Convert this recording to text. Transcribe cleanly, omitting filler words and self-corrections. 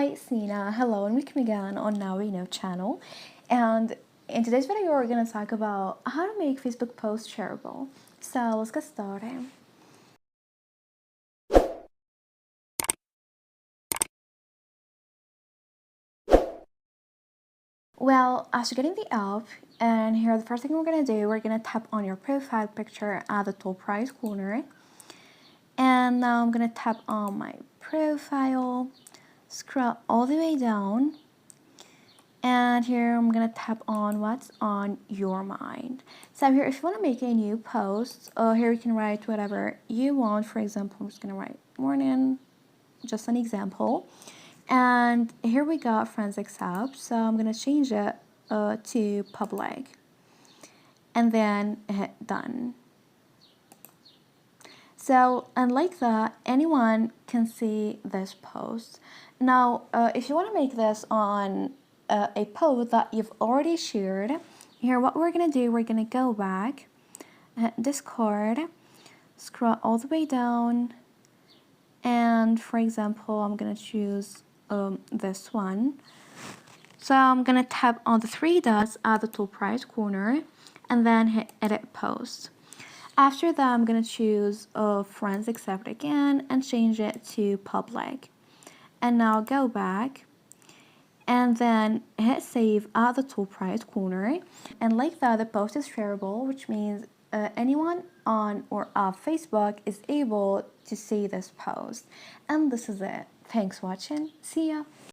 Hi, Sina. Hello, and welcome again on Now We Know channel. And in today's video, we're going to talk about how to make Facebook posts shareable. So let's get started. Well, after getting the app, and here the first thing we're going to do, we're going to tap on your profile picture at the top right corner. And now I'm going to tap on my profile, scroll all the way down. And here I'm gonna tap on what's on your mind. So here, if you want to make a new post, here you can write whatever you want. For example, I'm just gonna write morning, just an example. And here we got friends accept. So I'm gonna change it to public, and then hit done. So, and like that, anyone can see this post. Now, if you want to make this on a post that you've already shared, here what we're going to do, we're going to go back, Discord, scroll all the way down, and for example, I'm going to choose this one. So I'm going to tap on the three dots at the top right corner, and then hit edit post. After that, I'm going to choose friends accept again and change it to public. And now go back and then hit save at the top right corner. And like that, the post is shareable, which means anyone on or off Facebook is able to see this post. And this is it. Thanks for watching. See ya.